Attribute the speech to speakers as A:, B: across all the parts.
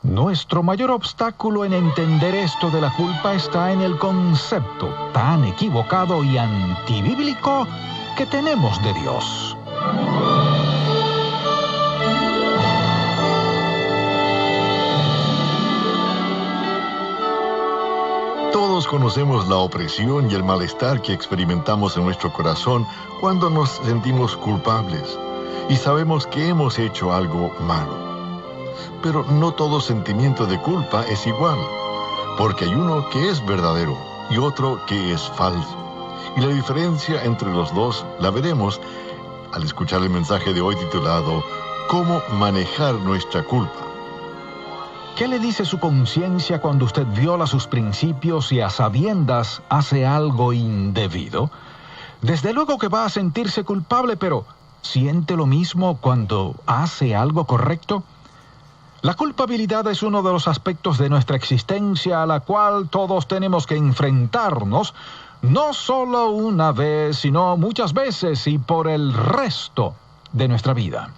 A: Nuestro mayor obstáculo en entender esto de la culpa está en el concepto tan equivocado y antibíblico que tenemos de Dios.
B: Todos conocemos la opresión y el malestar que experimentamos en nuestro corazón cuando nos sentimos culpables y sabemos que hemos hecho algo malo. Pero no todo sentimiento de culpa es igual, porque hay uno que es verdadero y otro que es falso. Y la diferencia entre los dos la veremos al escuchar el mensaje de hoy titulado ¿Cómo manejar nuestra culpa?
A: ¿Qué le dice su conciencia cuando usted viola sus principios y a sabiendas hace algo indebido? Desde luego que va a sentirse culpable, pero ¿siente lo mismo cuando hace algo correcto? La culpabilidad es uno de los aspectos de nuestra existencia a la cual todos tenemos que enfrentarnos, no solo una vez, sino muchas veces y por el resto de nuestra vida.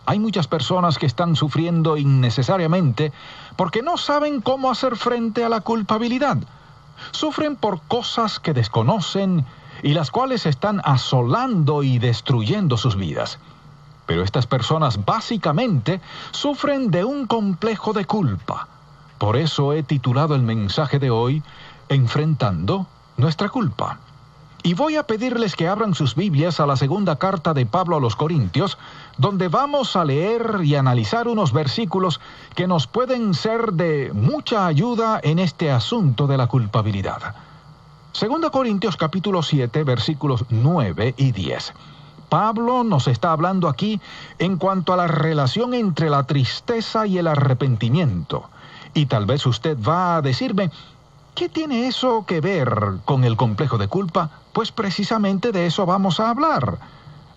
A: Hay muchas personas que están sufriendo innecesariamente porque no saben cómo hacer frente a la culpabilidad. Sufren por cosas que desconocen y las cuales están asolando y destruyendo sus vidas. Pero estas personas básicamente sufren de un complejo de culpa. Por eso he titulado el mensaje de hoy, Enfrentando nuestra culpa. Y voy a pedirles que abran sus Biblias a la segunda carta de Pablo a los Corintios, donde vamos a leer y analizar unos versículos que nos pueden ser de mucha ayuda en este asunto de la culpabilidad. Segunda Corintios capítulo 7, versículos 9 y 10. Pablo nos está hablando aquí en cuanto a la relación entre la tristeza y el arrepentimiento. Y tal vez usted va a decirme, ¿qué tiene eso que ver con el complejo de culpa? Pues precisamente de eso vamos a hablar.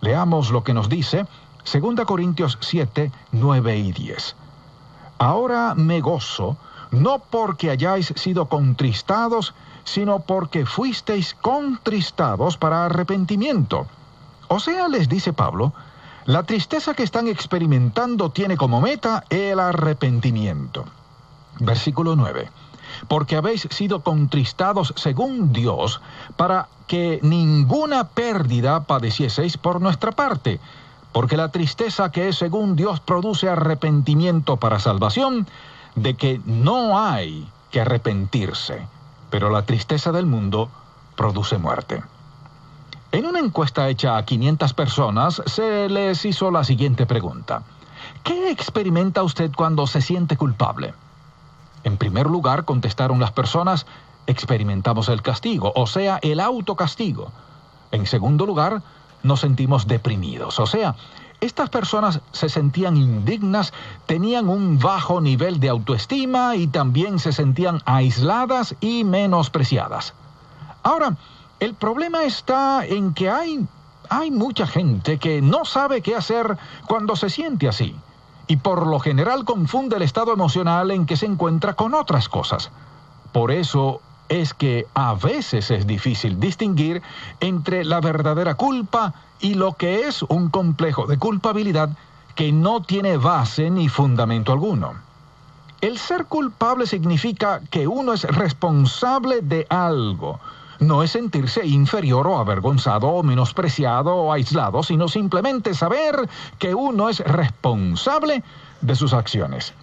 A: Leamos lo que nos dice 2 Corintios 7, 9 y 10. Ahora me gozo, no porque hayáis sido contristados, sino porque fuisteis contristados para arrepentimiento. O sea, les dice Pablo, la tristeza que están experimentando tiene como meta el arrepentimiento. Versículo 9. Porque habéis sido contristados según Dios, para que ninguna pérdida padecieseis por nuestra parte. Porque la tristeza que es según Dios produce arrepentimiento para salvación, de que no hay que arrepentirse. Pero la tristeza del mundo produce muerte. En una encuesta hecha a 500 personas, se les hizo la siguiente pregunta. ¿Qué experimenta usted cuando se siente culpable? En primer lugar, contestaron las personas, experimentamos el castigo, o sea, el autocastigo. En segundo lugar, nos sentimos deprimidos, o sea, estas personas se sentían indignas, tenían un bajo nivel de autoestima y también se sentían aisladas y menospreciadas. Ahora, el problema está en que hay mucha gente que no sabe qué hacer cuando se siente así. Y por lo general confunde el estado emocional en que se encuentra con otras cosas. Por eso es que a veces es difícil distinguir entre la verdadera culpa y lo que es un complejo de culpabilidad que no tiene base ni fundamento alguno. El ser culpable significa que uno es responsable de algo. No es sentirse inferior o avergonzado o menospreciado o aislado, sino simplemente saber que uno es responsable de sus acciones.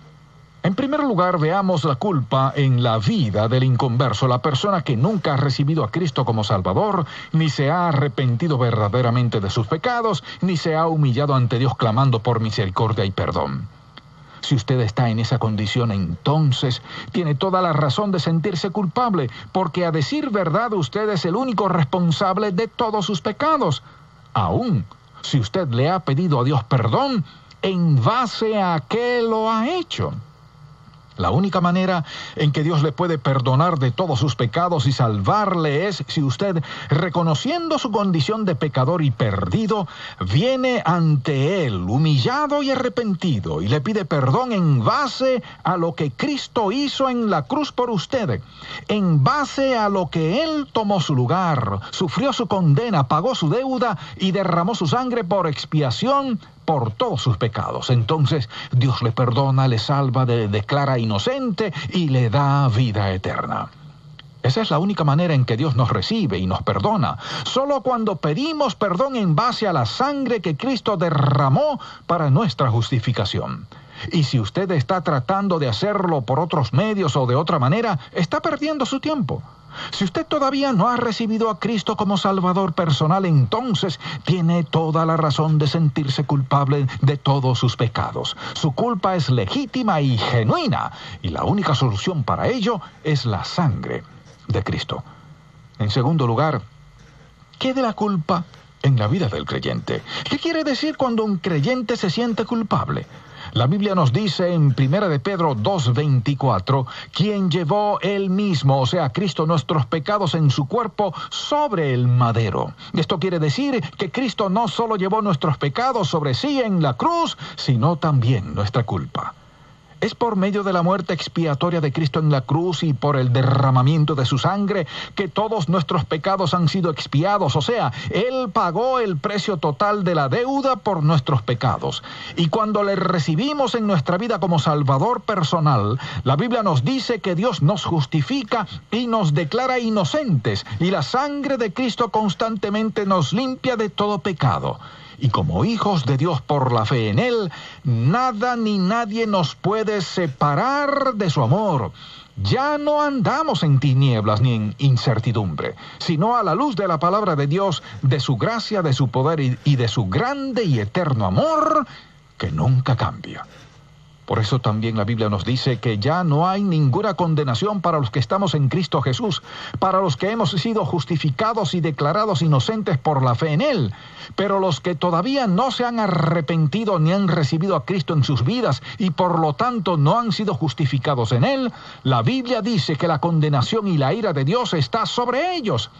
A: En primer lugar, veamos la culpa en la vida del inconverso, la persona que nunca ha recibido a Cristo como Salvador, ni se ha arrepentido verdaderamente de sus pecados, ni se ha humillado ante Dios clamando por misericordia y perdón. Si usted está en esa condición, entonces tiene toda la razón de sentirse culpable, porque a decir verdad usted es el único responsable de todos sus pecados. Aún si usted le ha pedido a Dios perdón, ¿en base a qué lo ha hecho? La única manera en que Dios le puede perdonar de todos sus pecados y salvarle es si usted, reconociendo su condición de pecador y perdido, viene ante Él humillado y arrepentido y le pide perdón en base a lo que Cristo hizo en la cruz por usted, en base a lo que Él tomó su lugar, sufrió su condena, pagó su deuda y derramó su sangre por expiación por todos sus pecados. Entonces Dios le perdona, le salva, le declara inocente y le da vida eterna. Esa es la única manera en que Dios nos recibe y nos perdona. Solo cuando pedimos perdón en base a la sangre que Cristo derramó para nuestra justificación. Y si usted está tratando de hacerlo por otros medios o de otra manera, está perdiendo su tiempo. Si usted todavía no ha recibido a Cristo como Salvador personal, entonces tiene toda la razón de sentirse culpable de todos sus pecados. Su culpa es legítima y genuina, y la única solución para ello es la sangre de Cristo. En segundo lugar, ¿qué de la culpa en la vida del creyente? ¿Qué quiere decir cuando un creyente se siente culpable? La Biblia nos dice en 1 de Pedro 2:24, quien llevó él mismo, o sea, Cristo, nuestros pecados en su cuerpo sobre el madero. Esto quiere decir que Cristo no solo llevó nuestros pecados sobre sí en la cruz, sino también nuestra culpa. Es por medio de la muerte expiatoria de Cristo en la cruz y por el derramamiento de su sangre que todos nuestros pecados han sido expiados. O sea, Él pagó el precio total de la deuda por nuestros pecados. Y cuando le recibimos en nuestra vida como Salvador personal, la Biblia nos dice que Dios nos justifica y nos declara inocentes. Y la sangre de Cristo constantemente nos limpia de todo pecado. Y como hijos de Dios por la fe en Él, nada ni nadie nos puede separar de su amor. Ya no andamos en tinieblas ni en incertidumbre, sino a la luz de la palabra de Dios, de su gracia, de su poder y de su grande y eterno amor que nunca cambia. Por eso también la Biblia nos dice que ya no hay ninguna condenación para los que estamos en Cristo Jesús, para los que hemos sido justificados y declarados inocentes por la fe en Él. Pero los que todavía no se han arrepentido ni han recibido a Cristo en sus vidas y por lo tanto no han sido justificados en Él, la Biblia dice que la condenación y la ira de Dios está sobre ellos.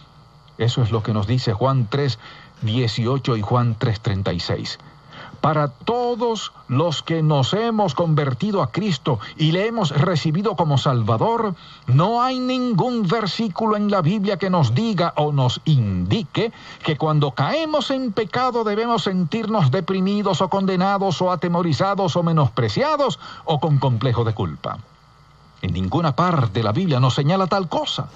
A: Eso es lo que nos dice Juan 3:18 y Juan 3:36. Para todos los que nos hemos convertido a Cristo y le hemos recibido como Salvador, no hay ningún versículo en la Biblia que nos diga o nos indique que cuando caemos en pecado debemos sentirnos deprimidos o condenados o atemorizados o menospreciados o con complejo de culpa. En ninguna parte de la Biblia nos señala tal cosa.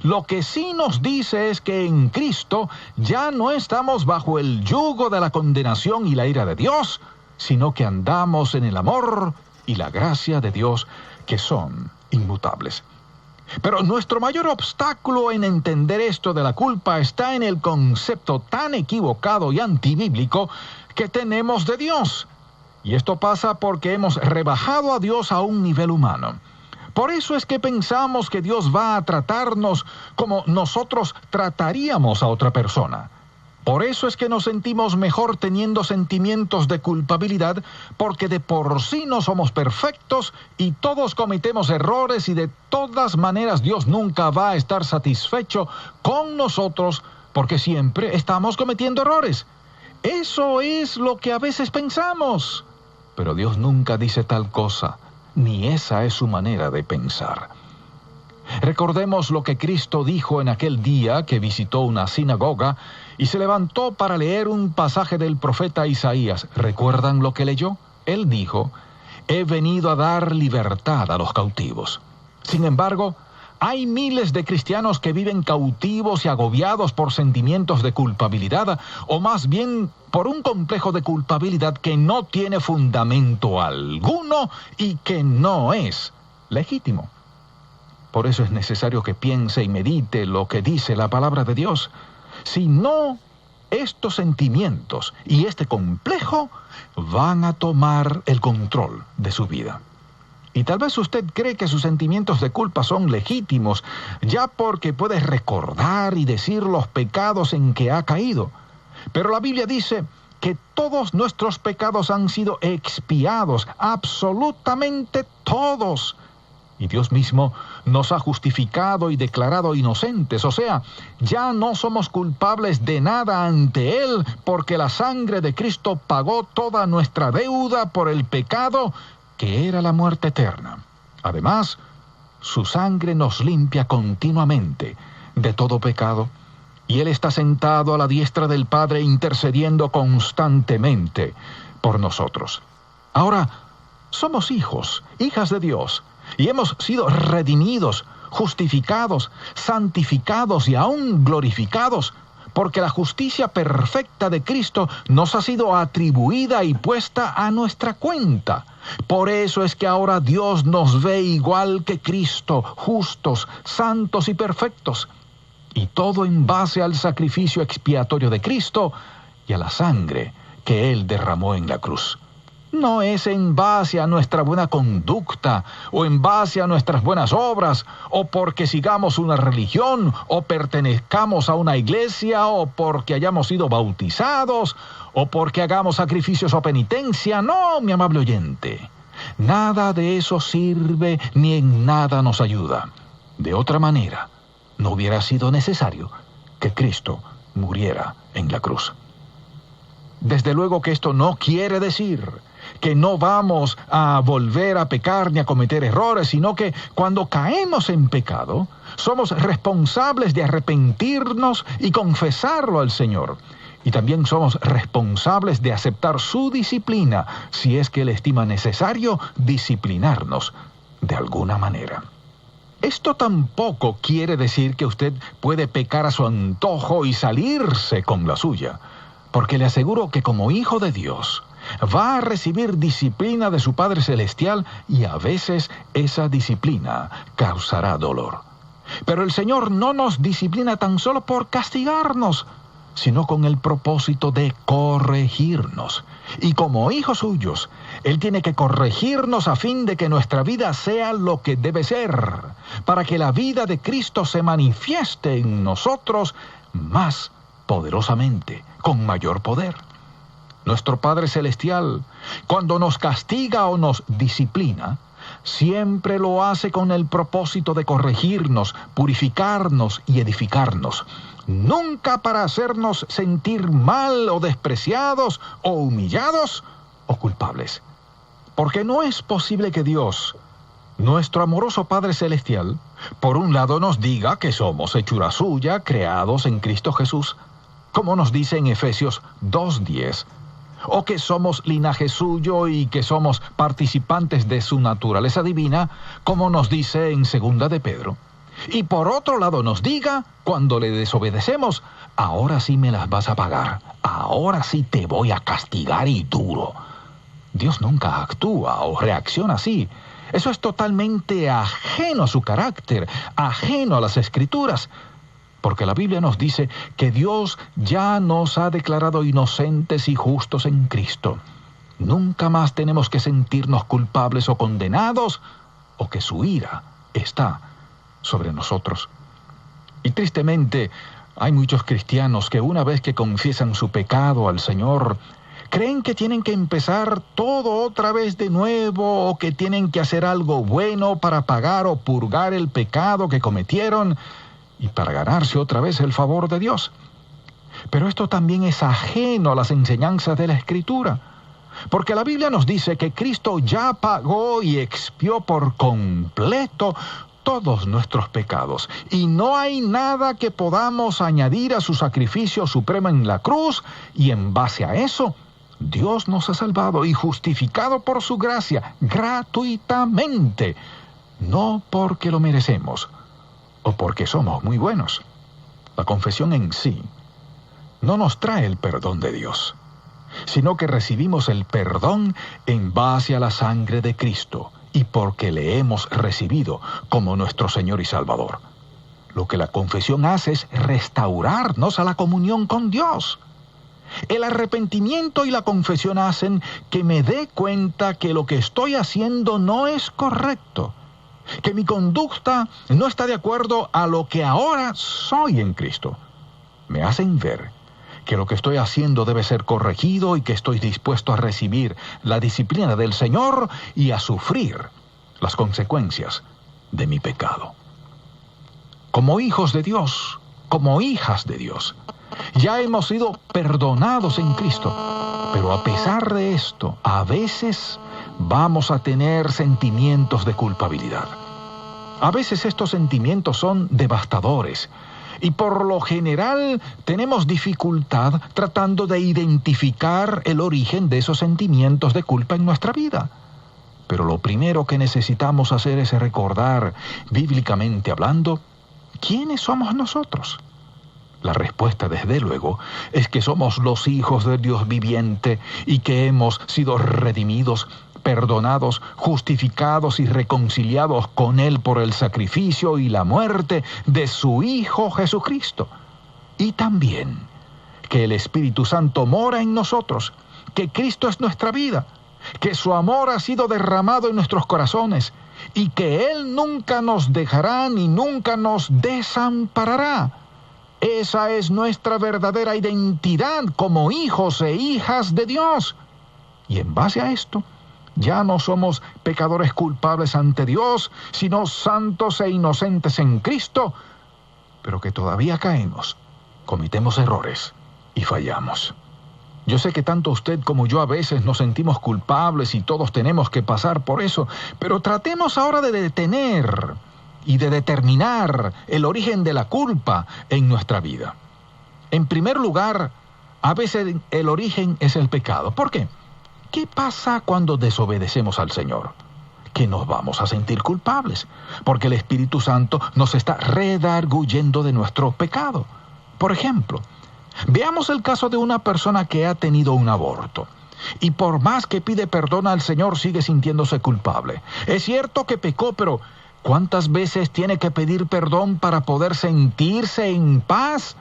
A: Lo que sí nos dice es que en Cristo ya no estamos bajo el yugo de la condenación y la ira de Dios, sino que andamos en el amor y la gracia de Dios, que son inmutables. Pero nuestro mayor obstáculo en entender esto de la culpa está en el concepto tan equivocado y antibíblico que tenemos de Dios. Y esto pasa porque hemos rebajado a Dios a un nivel humano. Por eso es que pensamos que Dios va a tratarnos como nosotros trataríamos a otra persona. Por eso es que nos sentimos mejor teniendo sentimientos de culpabilidad, porque de por sí no somos perfectos y todos cometemos errores y de todas maneras Dios nunca va a estar satisfecho con nosotros porque siempre estamos cometiendo errores. Eso es lo que a veces pensamos. Pero Dios nunca dice tal cosa. Ni esa es su manera de pensar. Recordemos lo que Cristo dijo en aquel día que visitó una sinagoga y se levantó para leer un pasaje del profeta Isaías. ¿Recuerdan lo que leyó? Él dijo: «He venido a dar libertad a los cautivos». Sin embargo, hay miles de cristianos que viven cautivos y agobiados por sentimientos de culpabilidad, o más bien por un complejo de culpabilidad que no tiene fundamento alguno y que no es legítimo. Por eso es necesario que piense y medite lo que dice la palabra de Dios. Si no, estos sentimientos y este complejo van a tomar el control de su vida. Y tal vez usted cree que sus sentimientos de culpa son legítimos, ya porque puede recordar y decir los pecados en que ha caído. Pero la Biblia dice que todos nuestros pecados han sido expiados, absolutamente todos. Y Dios mismo nos ha justificado y declarado inocentes. O sea, ya no somos culpables de nada ante Él, porque la sangre de Cristo pagó toda nuestra deuda por el pecado, que era la muerte eterna. Además, su sangre nos limpia continuamente de todo pecado, y Él está sentado a la diestra del Padre intercediendo constantemente por nosotros. Ahora, somos hijos, hijas de Dios, y hemos sido redimidos, justificados, santificados y aún glorificados, porque la justicia perfecta de Cristo nos ha sido atribuida y puesta a nuestra cuenta. Por eso es que ahora Dios nos ve igual que Cristo, justos, santos y perfectos. Y todo en base al sacrificio expiatorio de Cristo y a la sangre que Él derramó en la cruz. No es en base a nuestra buena conducta, o en base a nuestras buenas obras, o porque sigamos una religión, o pertenezcamos a una iglesia, o porque hayamos sido bautizados, o porque hagamos sacrificios o penitencia. No, mi amable oyente. Nada de eso sirve ni en nada nos ayuda. De otra manera, no hubiera sido necesario que Cristo muriera en la cruz. Desde luego que esto no quiere decir que no vamos a volver a pecar ni a cometer errores, sino que cuando caemos en pecado, somos responsables de arrepentirnos y confesarlo al Señor. Y también somos responsables de aceptar su disciplina, si es que Él estima necesario disciplinarnos de alguna manera. Esto tampoco quiere decir que usted puede pecar a su antojo y salirse con la suya, porque le aseguro que como hijo de Dios va a recibir disciplina de su Padre Celestial y a veces esa disciplina causará dolor. Pero el Señor no nos disciplina tan solo por castigarnos, sino con el propósito de corregirnos. Y como hijos suyos, Él tiene que corregirnos a fin de que nuestra vida sea lo que debe ser, para que la vida de Cristo se manifieste en nosotros más poderosamente, con mayor poder. Nuestro Padre Celestial, cuando nos castiga o nos disciplina, siempre lo hace con el propósito de corregirnos, purificarnos y edificarnos. Nunca para hacernos sentir mal o despreciados o humillados o culpables. Porque no es posible que Dios, nuestro amoroso Padre Celestial, por un lado nos diga que somos hechura suya, creados en Cristo Jesús, como nos dice en Efesios 2:10, o que somos linaje suyo y que somos participantes de su naturaleza divina, como nos dice en 2 de Pedro. Y por otro lado nos diga, cuando le desobedecemos, ahora sí me las vas a pagar, ahora sí te voy a castigar y duro. Dios nunca actúa o reacciona así. Eso es totalmente ajeno a su carácter, ajeno a las Escrituras. Porque la Biblia nos dice que Dios ya nos ha declarado inocentes y justos en Cristo. Nunca más tenemos que sentirnos culpables o condenados, o que su ira está sobre nosotros. Y tristemente, hay muchos cristianos que una vez que confiesan su pecado al Señor, creen que tienen que empezar todo otra vez de nuevo, o que tienen que hacer algo bueno para pagar o purgar el pecado que cometieron, y para ganarse otra vez el favor de Dios. Pero esto también es ajeno a las enseñanzas de la Escritura, porque la Biblia nos dice que Cristo ya pagó y expió por completo todos nuestros pecados, y no hay nada que podamos añadir a su sacrificio supremo en la cruz, y en base a eso, Dios nos ha salvado y justificado por su gracia, gratuitamente, no porque lo merecemos, o porque somos muy buenos. La confesión en sí no nos trae el perdón de Dios, sino que recibimos el perdón en base a la sangre de Cristo y porque le hemos recibido como nuestro Señor y Salvador. Lo que la confesión hace es restaurarnos a la comunión con Dios. El arrepentimiento y la confesión hacen que me dé cuenta que lo que estoy haciendo no es correcto, que mi conducta no está de acuerdo a lo que ahora soy en Cristo. Me hacen ver que lo que estoy haciendo debe ser corregido y que estoy dispuesto a recibir la disciplina del Señor y a sufrir las consecuencias de mi pecado. Como hijos de Dios, como hijas de Dios, ya hemos sido perdonados en Cristo, pero a pesar de esto, a veces vamos a tener sentimientos de culpabilidad. A veces estos sentimientos son devastadores Y por lo general tenemos dificultad tratando de identificar el origen de esos sentimientos de culpa en nuestra vida. Pero lo primero que necesitamos hacer es recordar, bíblicamente hablando, ¿quiénes somos nosotros? La respuesta, desde luego, es que somos los hijos del Dios viviente y que hemos sido redimidos, perdonados, justificados y reconciliados con Él por el sacrificio y la muerte de su Hijo Jesucristo. Y también que el Espíritu Santo mora en nosotros, que Cristo es nuestra vida, que su amor ha sido derramado en nuestros corazones y que Él nunca nos dejará ni nunca nos desamparará. Esa es nuestra verdadera identidad como hijos e hijas de Dios. Y en base a esto, ya no somos pecadores culpables ante Dios, sino santos e inocentes en Cristo, pero que todavía caemos, cometemos errores y fallamos. Yo sé que tanto usted como yo a veces nos sentimos culpables y todos tenemos que pasar por eso, pero tratemos ahora de detener y de determinar el origen de la culpa en nuestra vida. En primer lugar, a veces el origen es el pecado. ¿Por qué? ¿Qué pasa cuando desobedecemos al Señor? Que nos vamos a sentir culpables, porque el Espíritu Santo nos está redarguyendo de nuestro pecado. Por ejemplo, veamos el caso de una persona que ha tenido un aborto. Y por más que pide perdón al Señor, sigue sintiéndose culpable. Es cierto que pecó, pero ¿cuántas veces tiene que pedir perdón para poder sentirse en paz?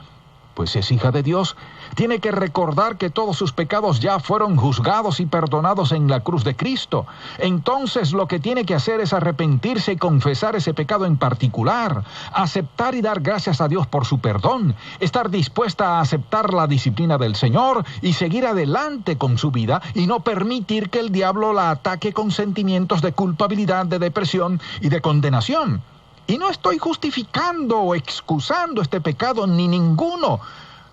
A: Pues es hija de Dios, tiene que recordar que todos sus pecados ya fueron juzgados y perdonados en la cruz de Cristo. Entonces lo que tiene que hacer es arrepentirse y confesar ese pecado en particular, aceptar y dar gracias a Dios por su perdón, estar dispuesta a aceptar la disciplina del Señor y seguir adelante con su vida y no permitir que el diablo la ataque con sentimientos de culpabilidad, de depresión y de condenación. Y no estoy justificando o excusando este pecado ni ninguno.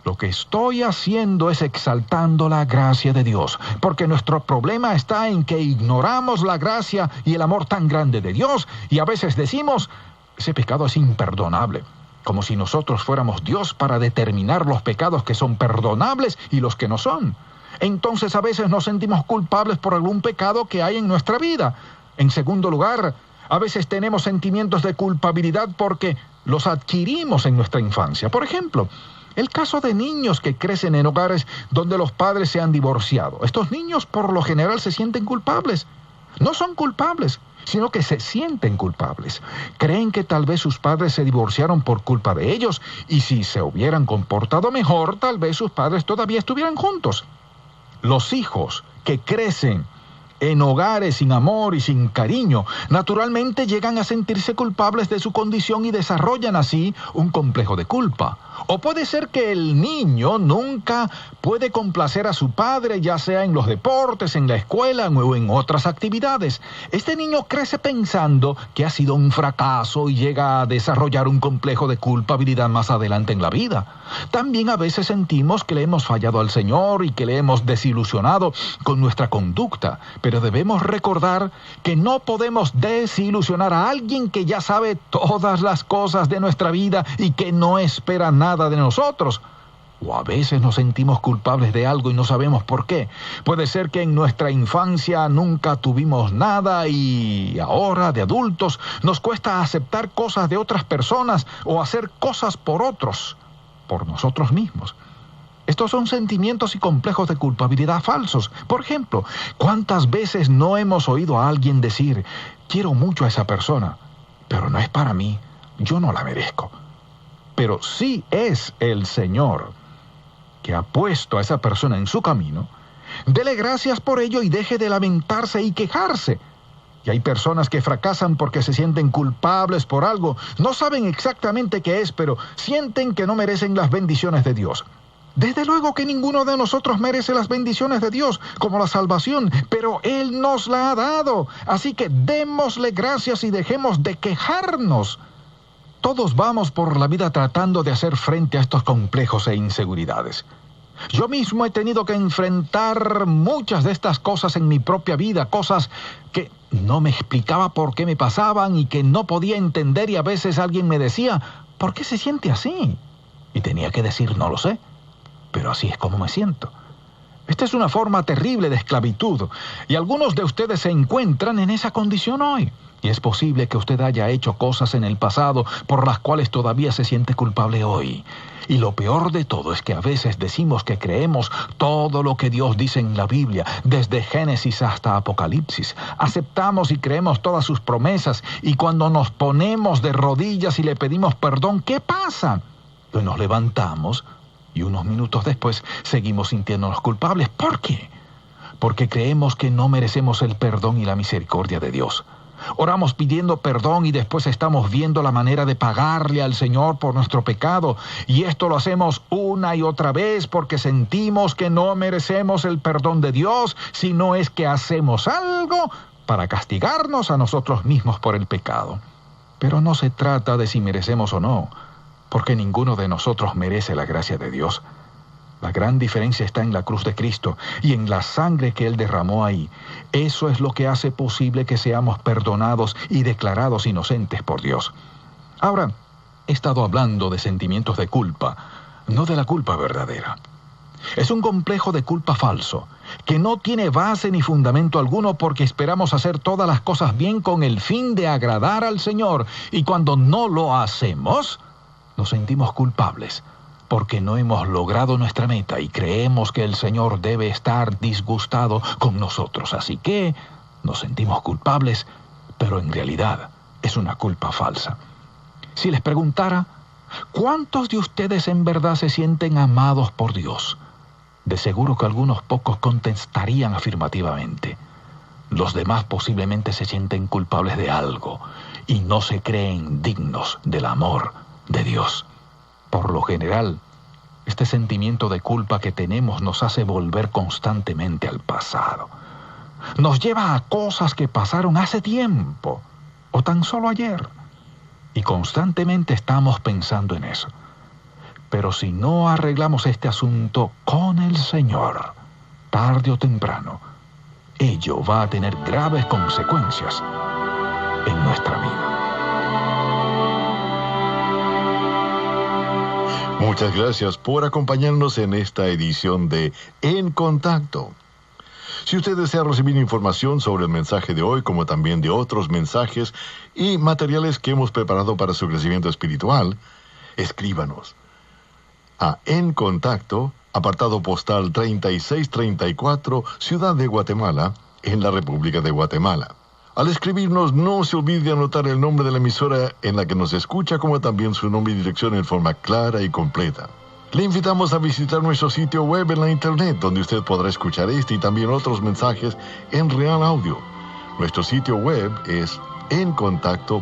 A: Lo que estoy haciendo es exaltando la gracia de Dios, porque nuestro problema está en que ignoramos la gracia y el amor tan grande de Dios, y a veces decimos, ese pecado es imperdonable, como si nosotros fuéramos Dios para determinar los pecados que son perdonables y los que no son. Entonces a veces nos sentimos culpables por algún pecado que hay en nuestra vida. En segundo lugar, a veces tenemos sentimientos de culpabilidad porque los adquirimos en nuestra infancia. Por ejemplo, el caso de niños que crecen en hogares donde los padres se han divorciado. Estos niños por lo general se sienten culpables. No son culpables, sino que se sienten culpables. Creen que tal vez sus padres se divorciaron por culpa de ellos y si se hubieran comportado mejor, tal vez sus padres todavía estuvieran juntos. Los hijos que crecen en hogares sin amor y sin cariño, naturalmente llegan a sentirse culpables de su condición y desarrollan así un complejo de culpa. O puede ser que el niño nunca puede complacer a su padre, ya sea en los deportes, en la escuela o en otras actividades. Este niño crece pensando que ha sido un fracaso y llega a desarrollar un complejo de culpabilidad más adelante en la vida. También a veces sentimos que le hemos fallado al Señor y que le hemos desilusionado con nuestra conducta. Pero debemos recordar que no podemos desilusionar a alguien que ya sabe todas las cosas de nuestra vida y que no espera nada de nosotros. O a veces nos sentimos culpables de algo y no sabemos por qué. Puede ser que en nuestra infancia nunca tuvimos nada y ahora, de adultos, nos cuesta aceptar cosas de otras personas o hacer cosas por otros, por nosotros mismos. Estos son sentimientos y complejos de culpabilidad falsos. Por ejemplo, ¿cuántas veces no hemos oído a alguien decir, quiero mucho a esa persona, pero no es para mí, yo no la merezco? Pero sí es el Señor que ha puesto a esa persona en su camino. Dele gracias por ello y deje de lamentarse y quejarse. Y hay personas que fracasan porque se sienten culpables por algo. No saben exactamente qué es, pero sienten que no merecen las bendiciones de Dios. Desde luego que ninguno de nosotros merece las bendiciones de Dios, como la salvación, pero Él nos la ha dado. Así que démosle gracias y dejemos de quejarnos. Todos vamos por la vida tratando de hacer frente a estos complejos e inseguridades. Yo mismo he tenido que enfrentar muchas de estas cosas en mi propia vida, cosas que no me explicaba por qué me pasaban y que no podía entender, y a veces alguien me decía, ¿por qué se siente así? Y tenía que decir, no lo sé, pero así es como me siento. Esta es una forma terrible de esclavitud, y algunos de ustedes se encuentran en esa condición hoy. Y es posible que usted haya hecho cosas en el pasado por las cuales todavía se siente culpable hoy. Y lo peor de todo es que a veces decimos que creemos todo lo que Dios dice en la Biblia, desde Génesis hasta Apocalipsis. Aceptamos y creemos todas sus promesas, y cuando nos ponemos de rodillas y le pedimos perdón, ¿qué pasa? Pues nos levantamos y unos minutos después seguimos sintiéndonos culpables. ¿Por qué? Porque creemos que no merecemos el perdón y la misericordia de Dios. Oramos pidiendo perdón y después estamos viendo la manera de pagarle al Señor por nuestro pecado. Y esto lo hacemos una y otra vez porque sentimos que no merecemos el perdón de Dios, sino es que hacemos algo para castigarnos a nosotros mismos por el pecado. Pero no se trata de si merecemos o no, porque ninguno de nosotros merece la gracia de Dios. La gran diferencia está en la cruz de Cristo y en la sangre que Él derramó ahí. Eso es lo que hace posible que seamos perdonados y declarados inocentes por Dios. Ahora, he estado hablando de sentimientos de culpa, no de la culpa verdadera. Es un complejo de culpa falso, que no tiene base ni fundamento alguno porque esperamos hacer todas las cosas bien con el fin de agradar al Señor. Y cuando no lo hacemos, nos sentimos culpables, porque no hemos logrado nuestra meta y creemos que el Señor debe estar disgustado con nosotros. Así que nos sentimos culpables, pero en realidad es una culpa falsa. Si les preguntara, ¿cuántos de ustedes en verdad se sienten amados por Dios? De seguro que algunos pocos contestarían afirmativamente. Los demás posiblemente se sienten culpables de algo y no se creen dignos del amor de Dios. Por lo general, este sentimiento de culpa que tenemos nos hace volver constantemente al pasado. Nos lleva a cosas que pasaron hace tiempo o tan solo ayer. Y constantemente estamos pensando en eso. Pero si no arreglamos este asunto con el Señor, tarde o temprano, ello va a tener graves consecuencias en nuestra vida.
B: Muchas gracias por acompañarnos en esta edición de En Contacto. Si usted desea recibir información sobre el mensaje de hoy, como también de otros mensajes y materiales que hemos preparado para su crecimiento espiritual, escríbanos a En Contacto, apartado postal 3634, Ciudad de Guatemala, en la República de Guatemala. Al escribirnos, no se olvide de anotar el nombre de la emisora en la que nos escucha, como también su nombre y dirección en forma clara y completa. Le invitamos a visitar nuestro sitio web en la internet, donde usted podrá escuchar este y también otros mensajes en real audio. Nuestro sitio web es encontacto.org.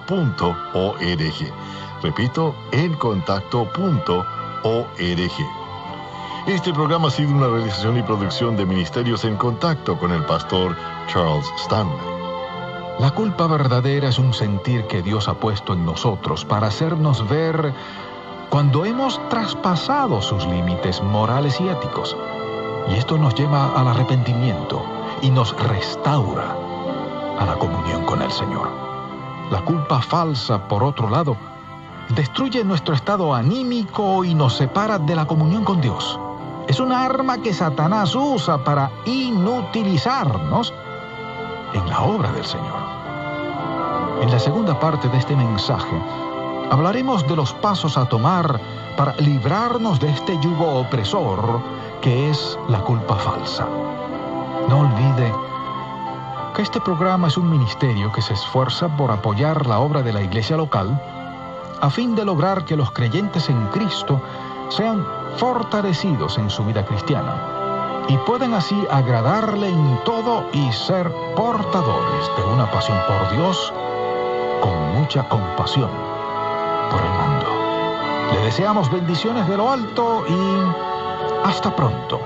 B: Repito, encontacto.org. Este programa ha sido una realización y producción de Ministerios en Contacto con el pastor Charles Stanley.
A: La culpa verdadera es un sentir que Dios ha puesto en nosotros para hacernos ver cuando hemos traspasado sus límites morales y éticos. Y esto nos lleva al arrepentimiento y nos restaura a la comunión con el Señor. La culpa falsa, por otro lado, destruye nuestro estado anímico y nos separa de la comunión con Dios. Es una arma que Satanás usa para inutilizarnos en la obra del Señor. En la segunda parte de este mensaje, hablaremos de los pasos a tomar para librarnos de este yugo opresor que es la culpa falsa. No olvide que este programa es un ministerio que se esfuerza por apoyar la obra de la iglesia local a fin de lograr que los creyentes en Cristo sean fortalecidos en su vida cristiana y puedan así agradarle en todo y ser portadores de una pasión por Dios con mucha compasión por el mundo. Le deseamos bendiciones de lo alto y hasta pronto.